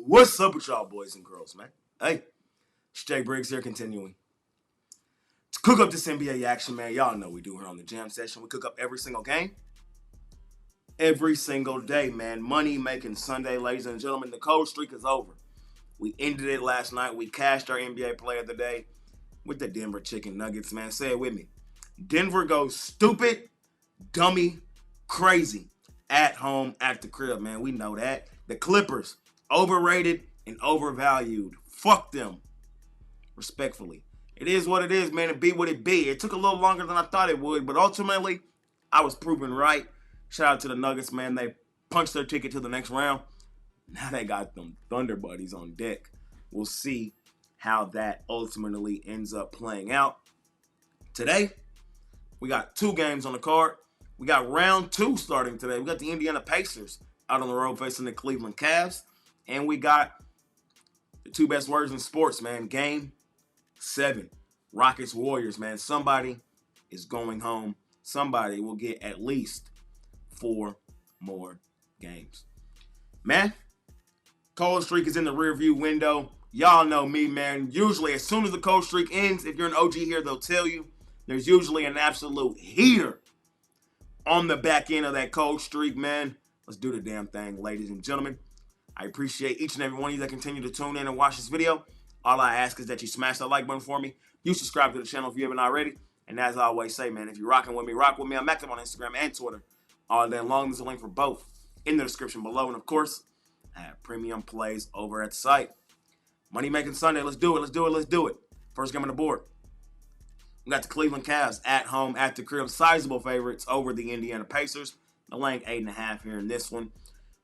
What's up with y'all boys and girls, man? Hey, it's Jay Briggs here continuing to cook up this NBA action, man. Y'all know we do here on the Jam Session. We cook up every single game, every single day, man. Money making Sunday, ladies and gentlemen. The cold streak is over. We ended it last night. We cashed our NBA player of the day with the Denver Chicken Nuggets, man. Say it with me. Denver goes stupid, dummy, crazy at home at the crib, man. We know that. The Clippers, overrated and overvalued. Fuck them. Respectfully. It is what it is, man. It be what it be. It took a little longer than I thought it would, but ultimately, I was proven right. Shout out to the Nuggets, man. They punched their ticket to the next round. Now they got them Thunder buddies on deck. We'll see how that ultimately ends up playing out. Today, we got 2 games on the card. We got round 2 starting today. We got the Indiana Pacers out on the road facing the Cleveland Cavs. And we got the 2 best words in sports, man. Game 7. Rockets Warriors, man. Somebody is going home. Somebody will get at least 4 more games. Man, cold streak is in the rearview window. Y'all know me, man. Usually, as soon as the cold streak ends, if you're an OG here, they'll tell you there's usually an absolute heater on the back end of that cold streak, man. Let's do the damn thing, ladies and gentlemen. I appreciate each and every one of you that continue to tune in and watch this video. All I ask is that you smash that like button for me. You subscribe to the channel if you haven't already. And as I always say, man, if you're rocking with me, rock with me. I'm active on Instagram and Twitter all day long. There's a link for both in the description below. And, of course, I have premium plays over at the site. Money Making Sunday. Let's do it. Let's do it. Let's do it. First game on the board. We got the Cleveland Cavs at home at the crib. Sizable favorites over the Indiana Pacers. They're laying 8.5 here in this one.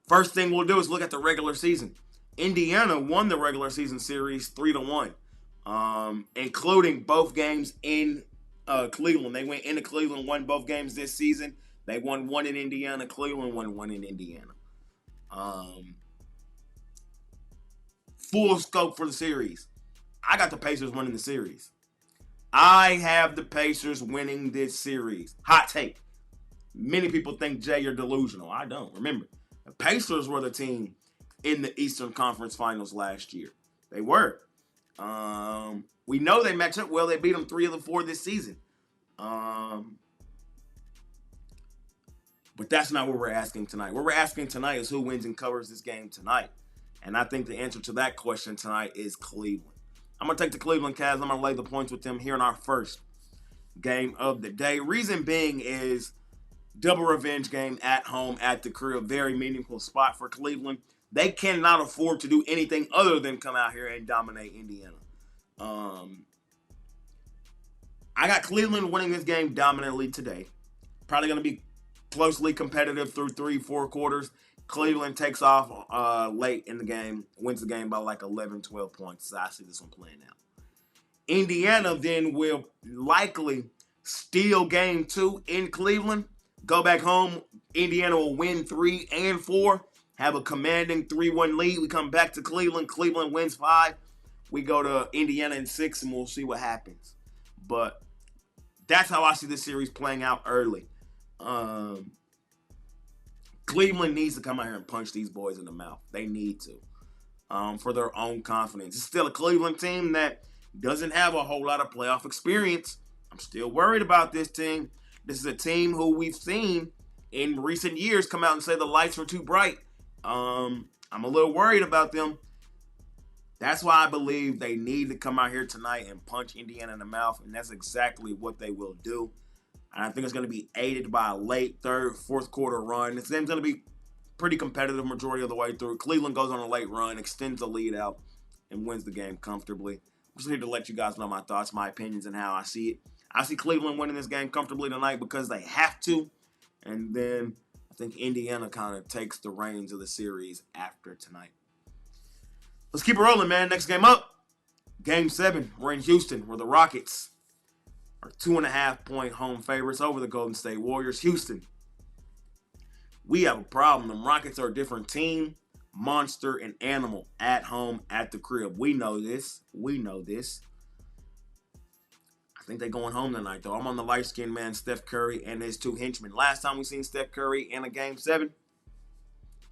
First thing we'll do is look at the regular season. Indiana won the regular season series 3-1, including both games in Cleveland. They went into Cleveland, won both games this season. They won one in Indiana. Cleveland won one in Indiana. Full scope for the series. I got the Pacers winning the series. I have the Pacers winning this series. Hot take. Many people think, Jay, you're delusional. I don't. Remember, the Pacers were the team in the Eastern Conference Finals last year. They were. We know they match up well. They beat them 3 of the 4 this season. But that's not what we're asking tonight. What we're asking tonight is who wins and covers this game tonight. And I think the answer to that question tonight is Cleveland. I'm going to take the Cleveland Cavs. I'm going to lay the points with them here in our first game of the day. Reason being is double revenge game at home at the crib. Very meaningful spot for Cleveland. They cannot afford to do anything other than come out here and dominate Indiana. I got Cleveland winning this game dominantly today. Probably going to be closely competitive through 3-4 quarters. Cleveland takes off late in the game, wins the game by like 11, 12 points. So I see this one playing out. Indiana then will likely steal game 2 in Cleveland. Go back home. Indiana will win 3 and 4. Have a commanding 3-1 lead. We come back to Cleveland. Cleveland wins 5. We go to Indiana in 6, and we'll see what happens. But that's how I see this series playing out early. Cleveland needs to come out here and punch these boys in the mouth. They need to for their own confidence. It's still a Cleveland team that doesn't have a whole lot of playoff experience. I'm still worried about this team. This is a team who we've seen in recent years come out and say the lights were too bright. I'm a little worried about them. That's why I believe they need to come out here tonight and punch Indiana in the mouth, and that's exactly what they will do. And I think it's going to be aided by a late third, fourth quarter run. This game's going to be pretty competitive majority of the way through. Cleveland goes on a late run, extends the lead out, and wins the game comfortably. I'm just here to let you guys know my thoughts, my opinions, and how I see it. I see Cleveland winning this game comfortably tonight because they have to. And then I think Indiana kind of takes the reins of the series after tonight. Let's keep it rolling, man. Next game up, Game 7. We're in Houston, where the Rockets are 2.5-point home favorites over the Golden State Warriors. Houston, we have a problem. The Rockets are a different team, monster, and animal at home at the crib. We know this. We know this. I think they're going home tonight, though. I'm on the light-skinned man, Steph Curry, and his 2 henchmen. Last time we seen Steph Curry in a Game 7,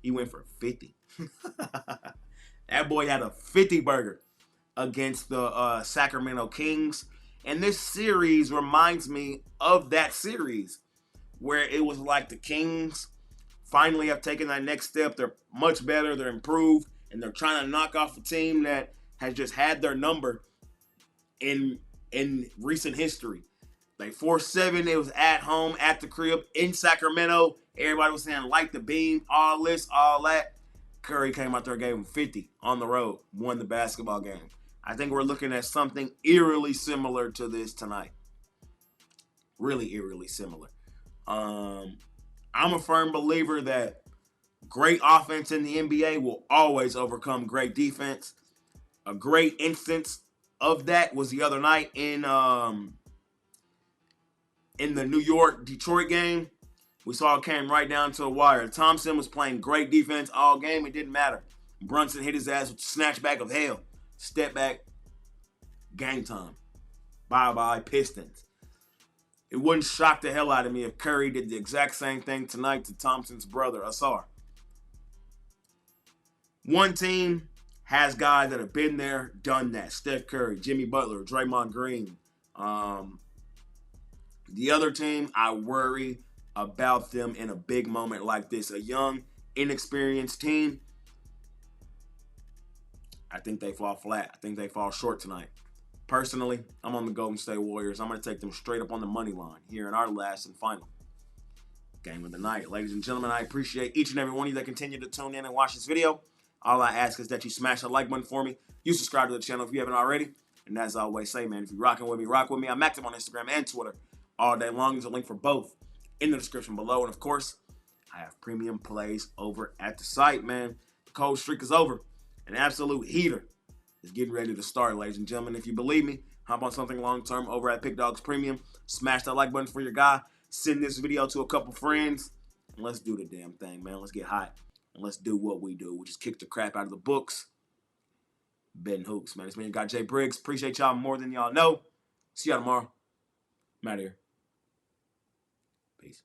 he went for 50. That boy had a 50 burger against the Sacramento Kings. And this series reminds me of that series where it was like the Kings finally have taken that next step. They're much better, they're improved, and they're trying to knock off a team that has just had their number in recent history. Like 4-7, it was at home, at the crib, in Sacramento. Everybody was saying, light the beam, all this, all that. Curry came out there, gave him 50 on the road, won the basketball game. I think we're looking at something eerily similar to this tonight. Really eerily similar. I'm a firm believer that great offense in the NBA will always overcome great defense. A great instance of that was the other night in the New York-Detroit game. We saw it came right down to the wire. Thompson was playing great defense all game. It didn't matter. Brunson hit his ass with a snatchback of hell. Step back. Game time. Bye-bye, Pistons. It wouldn't shock the hell out of me if Curry did the exact same thing tonight to Thompson's brother, Asar. One team has guys that have been there, done that. Steph Curry, Jimmy Butler, Draymond Green. The other team, I worry about them in a big moment like this. A young, inexperienced team, I think they fall flat. I think they fall short tonight. Personally, I'm on the Golden State Warriors. I'm going to take them straight up on the money line here in our last and final game of the night. Ladies and gentlemen, I appreciate each and every one of you that continue to tune in and watch this video. All I ask is that you smash the like button for me. You subscribe to the channel if you haven't already. And as I always say, man, if you're rocking with me, rock with me. I'm active on Instagram and Twitter all day long. There's a link for both in the description below. And of course, I have premium plays over at the site, man. The cold streak is over. An absolute heater is getting ready to start, ladies and gentlemen. If you believe me, hop on something long-term over at Pickdawgz Premium. Smash that like button for your guy. Send this video to a couple friends. And let's do the damn thing, man. Let's get hot. And let's do what we do. We just kick the crap out of the books. Betting hoops, man. It's me, got Jay Briggs. Appreciate y'all more than y'all know. See y'all tomorrow. I'm out of here. Peace.